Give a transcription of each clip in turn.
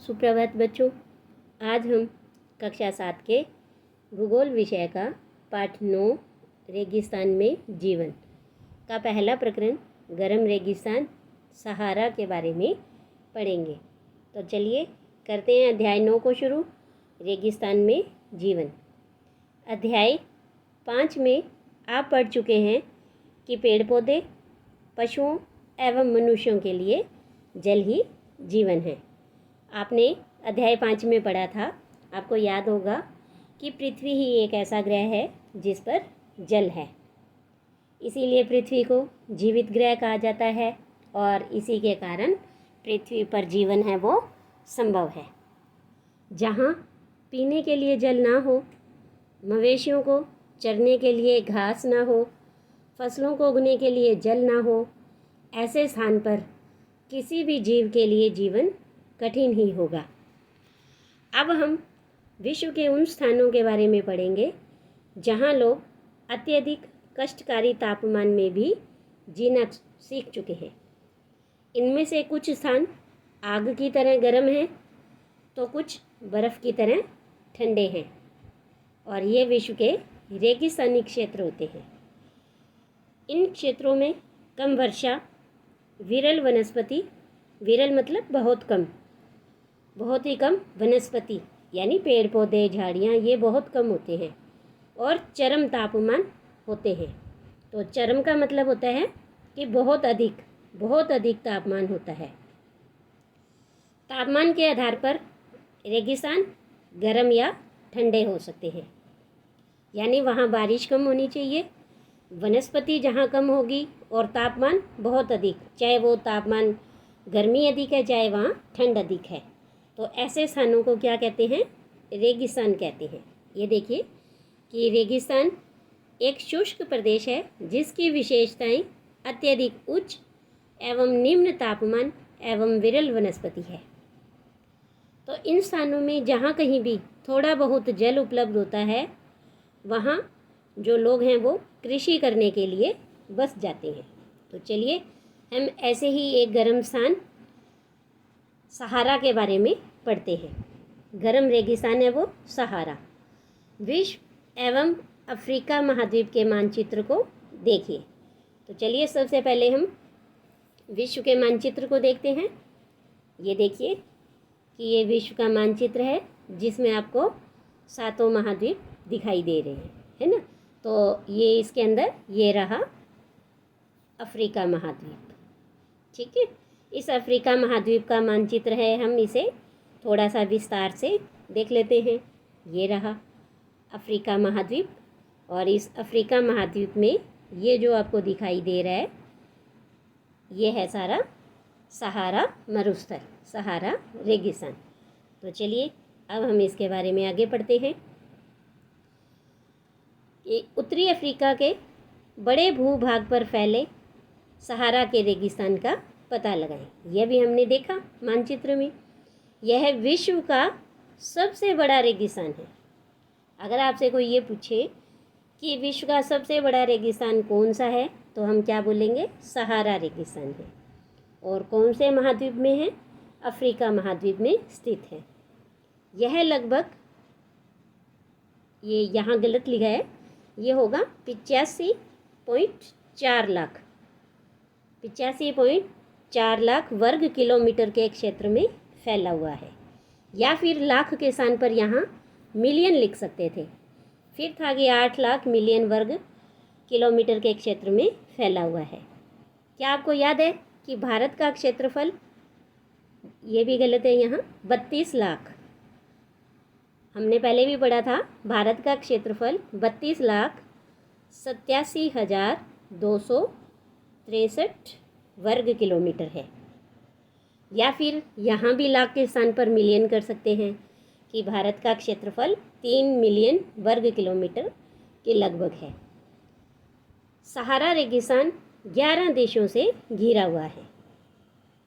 सुप्रभात बच्चों। आज हम कक्षा 7 के भूगोल विषय का पाठ 9 रेगिस्तान में जीवन का पहला प्रकरण गर्म रेगिस्तान सहारा के बारे में पढ़ेंगे। तो चलिए करते हैं अध्याय 9 को शुरू। रेगिस्तान में जीवन। अध्याय 5 में आप पढ़ चुके हैं कि पेड़ पौधे, पशुओं एवं मनुष्यों के लिए जल ही जीवन है। आपने अध्याय 5 में पढ़ा था, आपको याद होगा कि पृथ्वी ही एक ऐसा ग्रह है जिस पर जल है, इसीलिए पृथ्वी को जीवित ग्रह कहा जाता है और इसी के कारण पृथ्वी पर जीवन है वो संभव है। जहाँ पीने के लिए जल ना हो, मवेशियों को चरने के लिए घास ना हो, फसलों को उगने के लिए जल ना हो, ऐसे स्थान पर किसी भी जीव के लिए जीवन कठिन ही होगा। अब हम विश्व के उन स्थानों के बारे में पढ़ेंगे जहाँ लोग अत्यधिक कष्टकारी तापमान में भी जीना सीख चुके हैं। इनमें से कुछ स्थान आग की तरह गर्म हैं तो कुछ बर्फ़ की तरह ठंडे हैं और ये विश्व के रेगिस्तानी क्षेत्र होते हैं। इन क्षेत्रों में कम वर्षा, विरल वनस्पति, विरल मतलब बहुत कम, बहुत ही कम वनस्पति यानी पेड़ पौधे झाड़ियाँ ये बहुत कम होते हैं और चरम तापमान होते हैं। तो चरम का मतलब होता है कि बहुत अधिक तापमान होता है। तापमान के आधार पर रेगिस्तान गर्म या ठंडे हो सकते हैं, यानी वहाँ बारिश कम होनी चाहिए, वनस्पति जहाँ कम होगी और तापमान बहुत अधिक, चाहे वो तापमान गर्मी अधिक है चाहे वहाँ ठंड अधिक है। तो ऐसे स्थानों को क्या कहते हैं? रेगिस्तान कहते हैं। ये देखिए कि रेगिस्तान एक शुष्क प्रदेश है जिसकी विशेषताएं अत्यधिक उच्च एवं निम्न तापमान एवं विरल वनस्पति है। तो इन स्थानों में जहाँ कहीं भी थोड़ा बहुत जल उपलब्ध होता है वहाँ जो लोग हैं वो कृषि करने के लिए बस जाते हैं। तो चलिए हम ऐसे ही एक गर्म स्थान सहारा के बारे में पढ़ते हैं। गर्म रेगिस्तान है वो सहारा। विश्व एवं अफ्रीका महाद्वीप के मानचित्र को देखिए। तो चलिए सबसे पहले हम विश्व के मानचित्र को देखते हैं। ये देखिए कि ये विश्व का मानचित्र है जिसमें आपको 7 महाद्वीप दिखाई दे रहे हैं, है ना। तो ये इसके अंदर ये रहा अफ्रीका महाद्वीप, ठीक है। इस अफ्रीका महाद्वीप का मानचित्र है, हम इसे थोड़ा सा विस्तार से देख लेते हैं। ये रहा अफ्रीका महाद्वीप और इस अफ्रीका महाद्वीप में ये जो आपको दिखाई दे रहा है ये है सारा सहारा मरुस्थल, सहारा रेगिस्तान। तो चलिए अब हम इसके बारे में आगे पढ़ते हैं। ये उत्तरी अफ्रीका के बड़े भूभाग पर फैले सहारा के रेगिस्तान का पता लगाएं। यह भी हमने देखा मानचित्र में। यह विश्व का सबसे बड़ा रेगिस्तान है। अगर आपसे कोई ये पूछे कि विश्व का सबसे बड़ा रेगिस्तान कौन सा है तो हम क्या बोलेंगे? सहारा रेगिस्तान है। और कौन से महाद्वीप में है? अफ्रीका महाद्वीप में स्थित है। यह लगभग, ये यहाँ गलत लिखा है, ये होगा 85.4 लाख, 85.4 लाख वर्ग किलोमीटर के क्षेत्र में फैला हुआ है। या फिर लाख के स्थान पर यहाँ मिलियन लिख सकते थे। फिर था कि 8 लाख मिलियन वर्ग किलोमीटर के क्षेत्र में फैला हुआ है। क्या आपको याद है कि भारत का क्षेत्रफल, ये भी गलत है यहाँ, 32 लाख। हमने पहले भी पढ़ा था भारत का क्षेत्रफल 32,87,263 वर्ग किलोमीटर है। या फिर यहाँ भी लाख के स्थान पर मिलियन कर सकते हैं कि भारत का क्षेत्रफल 3 मिलियन वर्ग किलोमीटर के लगभग है। सहारा रेगिस्तान 11 देशों से घिरा हुआ है।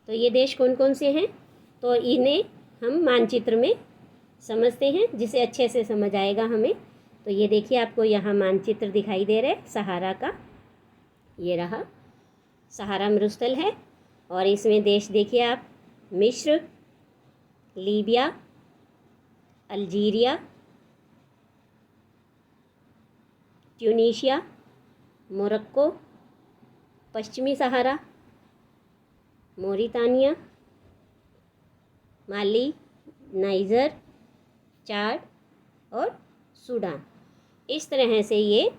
तो ये देश कौन कौन से हैं? तो इन्हें हम मानचित्र में समझते हैं जिसे अच्छे से समझ आएगा हमें। तो ये देखिए आपको यहाँ मानचित्र दिखाई दे रहा है सहारा का। ये रहा सहारा मरुस्थल है और इसमें देश देखिए आप, मिस्र, लीबिया, अल्जीरिया, ट्यूनीशिया, मोरक्को, पश्चिमी सहारा, मोरितानिया, माली, नाइजर, चाड और सूडान। इस तरह से ये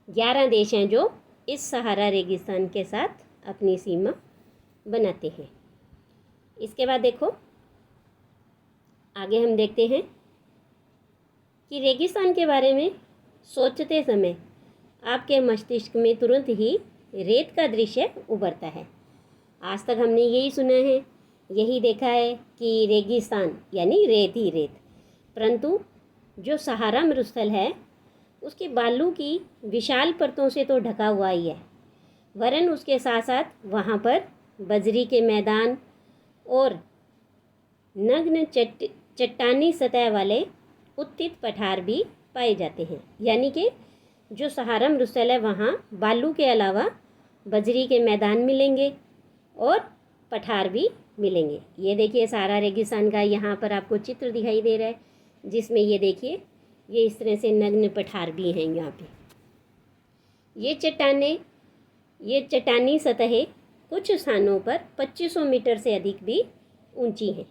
11 देश हैं जो इस सहारा रेगिस्तान के साथ अपनी सीमा बनाते हैं। इसके बाद देखो आगे हम देखते हैं कि रेगिस्तान के बारे में सोचते समय आपके मस्तिष्क में तुरंत ही रेत का दृश्य उभरता है। आज तक हमने यही सुना है, यही देखा है कि रेगिस्तान यानी रेत ही रेत, परंतु जो सहारा मरुस्थल है उसके बालू की विशाल परतों से तो ढका हुआ ही है, वरन उसके साथ साथ वहाँ पर बजरी के मैदान और नग्न चट्टानी सतह वाले उत्थित पठार भी पाए जाते हैं। यानी कि जो सहारा मरुस्थल है वहाँ बालू के अलावा बजरी के मैदान मिलेंगे और पठार भी मिलेंगे। ये देखिए सहारा रेगिस्तान का यहाँ पर आपको चित्र दिखाई दे रहा है, जिसमें ये देखिए ये इस तरह से नग्न पठार भी हैं यहाँ पे। ये चट्टानी सतहें कुछ स्थानों पर 2500 मीटर से अधिक भी ऊंची हैं।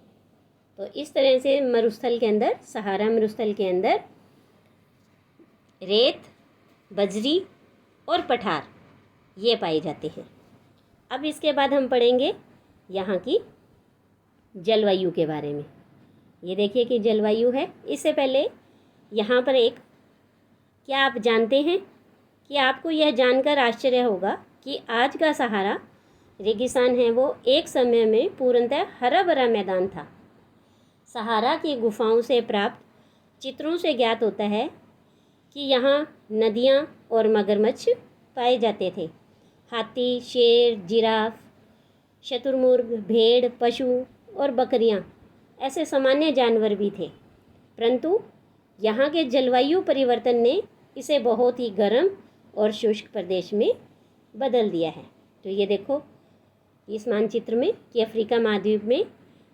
तो इस तरह से मरुस्थल के अंदर, सहारा मरुस्थल के अंदर रेत, बजरी और पठार ये पाए जाते हैं। अब इसके बाद हम पढ़ेंगे यहाँ की जलवायु के बारे में। ये देखिए कि जलवायु है। इससे पहले यहाँ पर क्या आप जानते हैं कि आपको यह जानकर आश्चर्य होगा कि आज का सहारा रेगिस्तान है वो एक समय में पूर्णतः हरा भरा मैदान था। सहारा की गुफाओं से प्राप्त चित्रों से ज्ञात होता है कि यहाँ नदियाँ और मगरमच्छ पाए जाते थे। हाथी, शेर, जिराफ, शुतुरमुर्ग, भेड़, पशु और बकरियाँ ऐसे सामान्य जानवर भी थे, परंतु यहाँ के जलवायु परिवर्तन ने इसे बहुत ही गर्म और शुष्क प्रदेश में बदल दिया है। तो ये देखो इस मानचित्र में कि अफ्रीका महाद्वीप में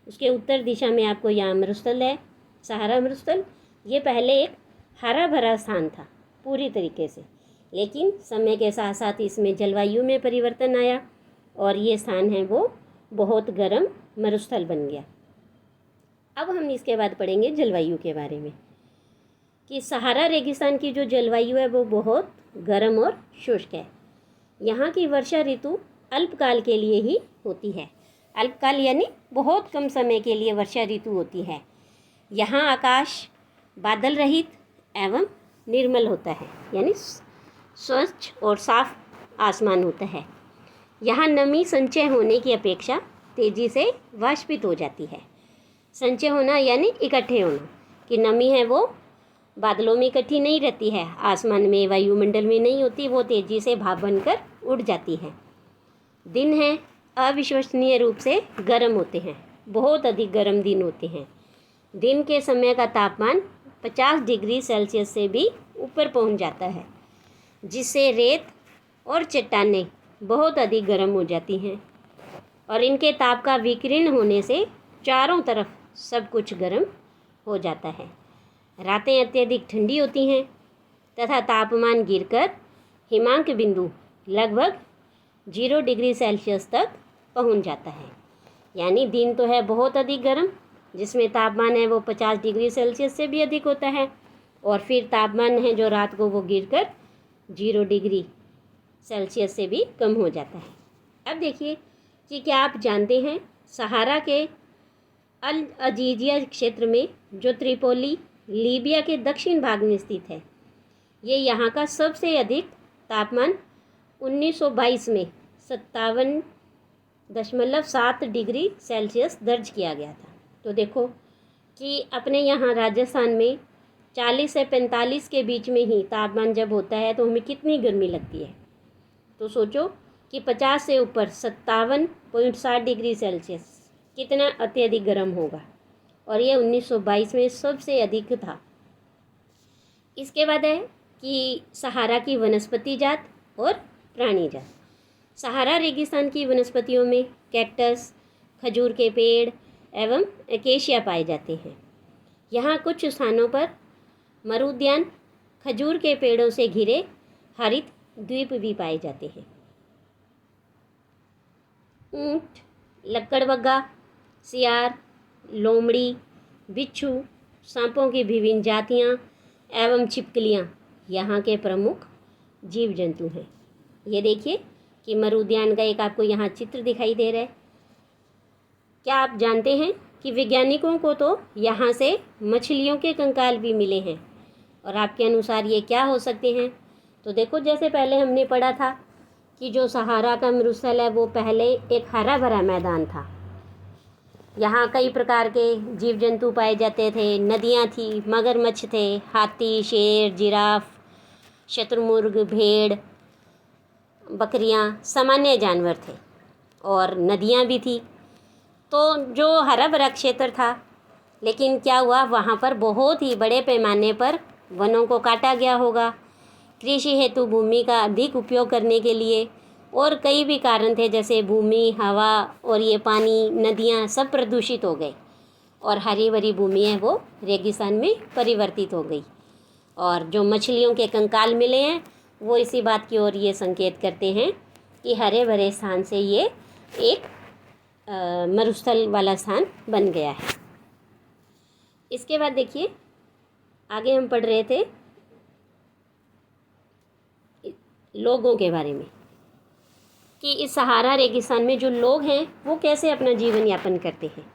उसके उत्तर दिशा में आपको यहाँ मरुस्थल है, सहारा मरुस्थल। ये पहले एक हरा भरा स्थान था पूरी तरीके से, लेकिन समय के साथ साथ इसमें जलवायु में परिवर्तन आया और ये स्थान है वो बहुत गर्म मरुस्थल बन गया। अब हम इसके बाद पढ़ेंगे जलवायु के बारे में कि सहारा रेगिस्तान की जो जलवायु है वो बहुत गर्म और शुष्क है। यहाँ की वर्षा ऋतु अल्पकाल के लिए ही होती है। अल्पकाल यानी बहुत कम समय के लिए वर्षा ऋतु होती है। यहाँ आकाश बादल रहित एवं निर्मल होता है, यानी स्वच्छ और साफ आसमान होता है। यहाँ नमी संचय होने की अपेक्षा तेज़ी से वाष्पित हो जाती है। संचय होना यानी इकट्ठे होना, कि नमी है वो बादलों में इकट्ठी नहीं रहती है, आसमान में, वायुमंडल में नहीं होती, वो तेज़ी से भाप बनकर उड़ जाती है। दिन है अविश्वसनीय रूप से गर्म होते हैं, बहुत अधिक गर्म दिन होते हैं। दिन के समय का तापमान 50 डिग्री सेल्सियस से भी ऊपर पहुंच जाता है, जिससे रेत और चट्टानें बहुत अधिक गर्म हो जाती हैं और इनके ताप का विकिरण होने से चारों तरफ सब कुछ गर्म हो जाता है। रातें अत्यधिक ठंडी होती हैं तथा तापमान गिरकर हिमांक बिंदु लगभग 0 डिग्री सेल्सियस तक पहुंच जाता है। यानी दिन तो है बहुत अधिक गर्म, जिसमें तापमान है वो 50 डिग्री सेल्सियस से भी अधिक होता है, और फिर तापमान है जो रात को वो गिरकर 0 डिग्री सेल्सियस से भी कम हो जाता है। अब देखिए कि क्या आप जानते हैं सहारा के अल अजीजिया क्षेत्र में जो त्रिपोली लीबिया के दक्षिण भाग में स्थित है, ये यहाँ का सबसे अधिक तापमान 1922 में 57.7 डिग्री सेल्सियस दर्ज किया गया था। तो देखो कि अपने यहाँ राजस्थान में 40 से 45 के बीच में ही तापमान जब होता है तो हमें कितनी गर्मी लगती है। तो सोचो कि 50 से ऊपर 57.7 डिग्री सेल्सियस कितना अत्यधिक गर्म होगा, और ये 1922 में सबसे अधिक था। इसके बाद है कि सहारा की वनस्पति जात और प्राणी जात। सहारा रेगिस्तान की वनस्पतियों में कैक्टस, खजूर के पेड़, एवं एकेशिया पाए जाते हैं। यहाँ कुछ स्थानों पर मरुद्यान, खजूर के पेड़ों से घिरे हरित द्वीप भी पाए जाते हैं। ऊंट, लक्कड़बग्गा, सियार, लोमड़ी, बिच्छू, सांपों की विभिन्न जातियाँ एवं छिपकलियाँ यहाँ के प्रमुख जीव जंतु हैं। ये देखिए कि मरुद्यान का एक आपको यहाँ चित्र दिखाई दे रहा है। क्या आप जानते हैं कि वैज्ञानिकों को तो यहाँ से मछलियों के कंकाल भी मिले हैं, और आपके अनुसार ये क्या हो सकते हैं? तो देखो, जैसे पहले हमने पढ़ा था कि जो सहारा का मरुस्थल है वो पहले एक हरा भरा मैदान था। यहाँ कई प्रकार के जीव जंतु पाए जाते थे, नदियाँ थी, मगरमच्छ थे, हाथी, शेर, जिराफ, शतुरमुर्ग, भेड़, बकरियाँ, सामान्य जानवर थे, और नदियाँ भी थी। तो जो हरा भरा क्षेत्र था, लेकिन क्या हुआ, वहाँ पर बहुत ही बड़े पैमाने पर वनों को काटा गया होगा, कृषि हेतु भूमि का अधिक उपयोग करने के लिए, और कई भी कारण थे, जैसे भूमि, हवा और ये पानी, नदियाँ सब प्रदूषित हो गए, और हरी भरी भूमि है वो रेगिस्तान में परिवर्तित हो गई। और जो मछलियों के कंकाल मिले हैं वो इसी बात की ओर ये संकेत करते हैं कि हरे भरे स्थान से ये एक मरुस्थल वाला स्थान बन गया है। इसके बाद देखिए, आगे हम पढ़ रहे थे लोगों के बारे में कि इस सहारा रेगिस्तान में जो लोग हैं वो कैसे अपना जीवन यापन करते हैं।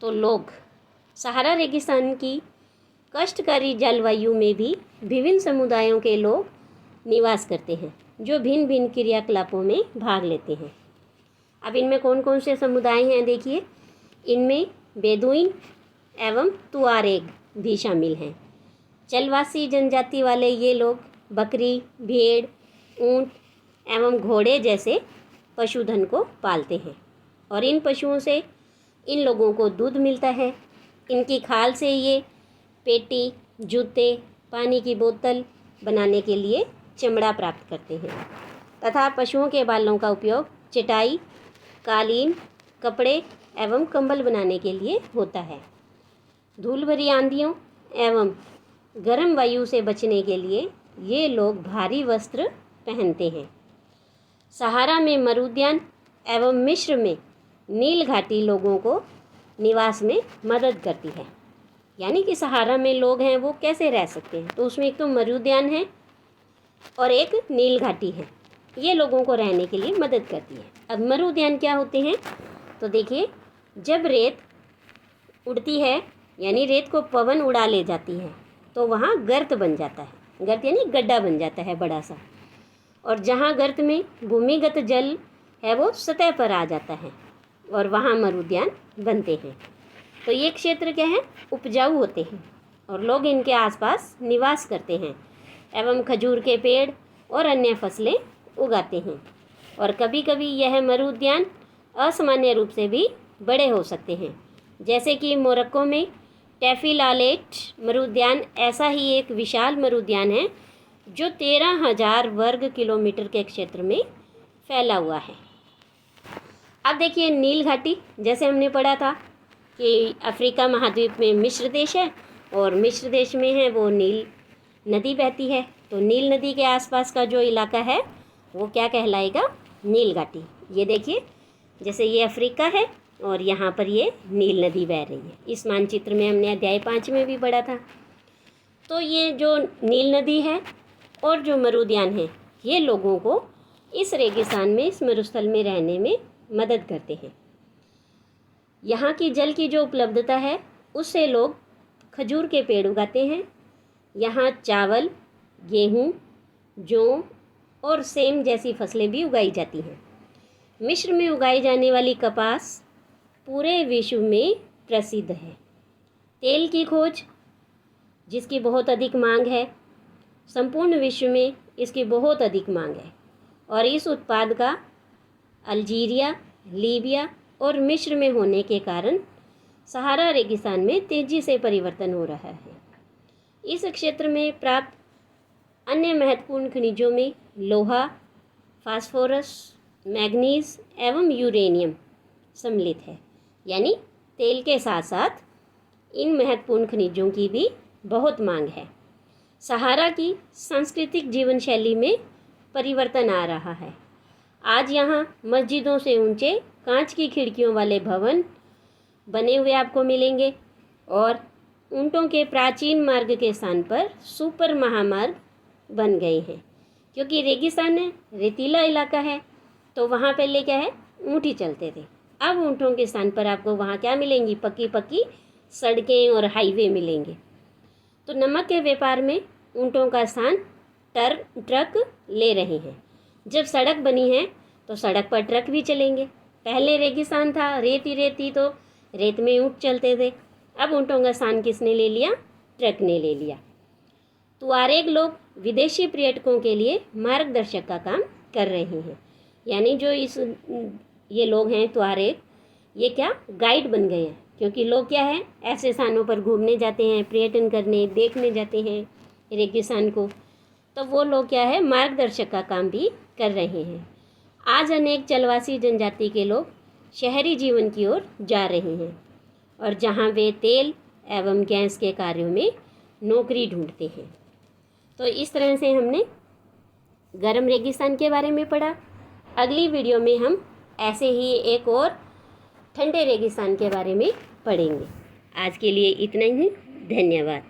तो लोग सहारा रेगिस्तान की कष्टकारी जलवायु में भी विभिन्न समुदायों के लोग निवास करते हैं, जो भिन्न भिन्न क्रियाकलापों में भाग लेते हैं। अब इनमें कौन कौन से समुदाय हैं देखिए, इनमें बेदुइन एवं तुआरेग भी शामिल हैं। चलवासी जनजाति वाले ये लोग बकरी, भेड़, ऊंट एवं घोड़े जैसे पशुधन को पालते हैं, और इन पशुओं से इन लोगों को दूध मिलता है। इनकी खाल से ये पेटी, जूते, पानी की बोतल बनाने के लिए चमड़ा प्राप्त करते हैं, तथा पशुओं के बालों का उपयोग चटाई, कालीन, कपड़े एवं कंबल बनाने के लिए होता है। धूल भरी आंधियों एवं गर्म वायु से बचने के लिए ये लोग भारी वस्त्र पहनते हैं। सहारा में मरुद्यान एवं मिस्र में नील घाटी लोगों को निवास में मदद करती है। यानी कि सहारा में लोग हैं वो कैसे रह सकते हैं, तो उसमें एक तो मरुद्यान है और एक नील घाटी है, ये लोगों को रहने के लिए मदद करती है। अब मरुद्यान क्या होते हैं, तो देखिए, जब रेत उड़ती है यानी रेत को पवन उड़ा ले जाती है तो वहाँ गर्त बन जाता है। गर्त यानी गड्ढा बन जाता है बड़ा सा, और जहाँ गर्त में भूमिगत जल है वो सतह पर आ जाता है और वहाँ मरुद्यान बनते हैं। तो ये क्षेत्र क्या है, उपजाऊ होते हैं, और लोग इनके आसपास निवास करते हैं एवं खजूर के पेड़ और अन्य फसलें उगाते हैं। और कभी कभी यह मरुद्यान असामान्य रूप से भी बड़े हो सकते हैं, जैसे कि मोरक्को में टेफिलालेट मरुद्यान ऐसा ही एक विशाल मरुद्यान है जो 13,000 वर्ग किलोमीटर के क्षेत्र में फैला हुआ है। अब देखिए नील घाटी, जैसे हमने पढ़ा था कि अफ्रीका महाद्वीप में मिस्र देश है, और मिस्र देश में है वो नील नदी बहती है। तो नील नदी के आसपास का जो इलाका है वो क्या कहलाएगा, नील घाटी। ये देखिए, जैसे ये अफ्रीका है और यहाँ पर ये नील नदी बह रही है। इस मानचित्र में हमने अध्याय 5 में भी पढ़ा था। तो ये जो नील नदी है और जो मरुद्यान है, ये लोगों को इस रेगिस्तान में, इस मरुस्थल में रहने में मदद करते हैं। यहाँ की जल की जो उपलब्धता है उससे लोग खजूर के पेड़ उगाते हैं। यहाँ चावल, गेहूँ, जौ और सेम जैसी फसलें भी उगाई जाती हैं। मिस्र में उगाई जाने वाली कपास पूरे विश्व में प्रसिद्ध है। तेल की खोज, जिसकी बहुत अधिक मांग है, संपूर्ण विश्व में इसकी बहुत अधिक मांग है, और इस उत्पाद का अल्जीरिया, लीबिया और मिस्र में होने के कारण सहारा रेगिस्तान में तेज़ी से परिवर्तन हो रहा है। इस क्षेत्र में प्राप्त अन्य महत्वपूर्ण खनिजों में लोहा, फास्फोरस, मैग्नीज एवं यूरेनियम सम्मिलित है। यानी तेल के साथ साथ इन महत्वपूर्ण खनिजों की भी बहुत मांग है। सहारा की सांस्कृतिक जीवन शैली में परिवर्तन आ रहा है। आज यहाँ मस्जिदों से ऊंचे कांच की खिड़कियों वाले भवन बने हुए आपको मिलेंगे और ऊँटों के प्राचीन मार्ग के स्थान पर सुपर महामार्ग बन गए हैं। क्योंकि रेगिस्तान है, रेतीला इलाका है, तो वहाँ पहले क्या है, ऊँट ही चलते थे। अब ऊँटों के स्थान पर आपको वहाँ क्या मिलेंगी, पक्की पक्की सड़कें और हाईवे मिलेंगे। तो नमक के व्यापार में ऊँटों का स्थान ट्रक ले रहे हैं। जब सड़क बनी है तो सड़क पर ट्रक भी चलेंगे। पहले रेगिस्तान था, रेत ही रेत थी, तो रेत में ऊँट चलते थे। अब ऊँटों का स्थान किसने ले लिया, ट्रक ने ले लिया। तुआरेग लोग विदेशी पर्यटकों के लिए मार्गदर्शक का काम कर रहे हैं। यानी जो ये लोग हैं तुआरेग, ये क्या गाइड बन गए हैं। क्योंकि लोग क्या है, ऐसे स्थानों पर घूमने जाते हैं, पर्यटन करने, देखने जाते हैं रेगिस्तान को, तो वो लोग क्या है, मार्गदर्शक का काम भी कर रहे हैं। आज अनेक जलवासी जनजाति के लोग शहरी जीवन की ओर जा रहे हैं और जहां वे तेल एवं गैस के कार्यों में नौकरी ढूंढते हैं। तो इस तरह से हमने गर्म रेगिस्तान के बारे में पढ़ा। अगली वीडियो में हम ऐसे ही एक और ठंडे रेगिस्तान के बारे में पढ़ेंगे। आज के लिए इतना ही, धन्यवाद।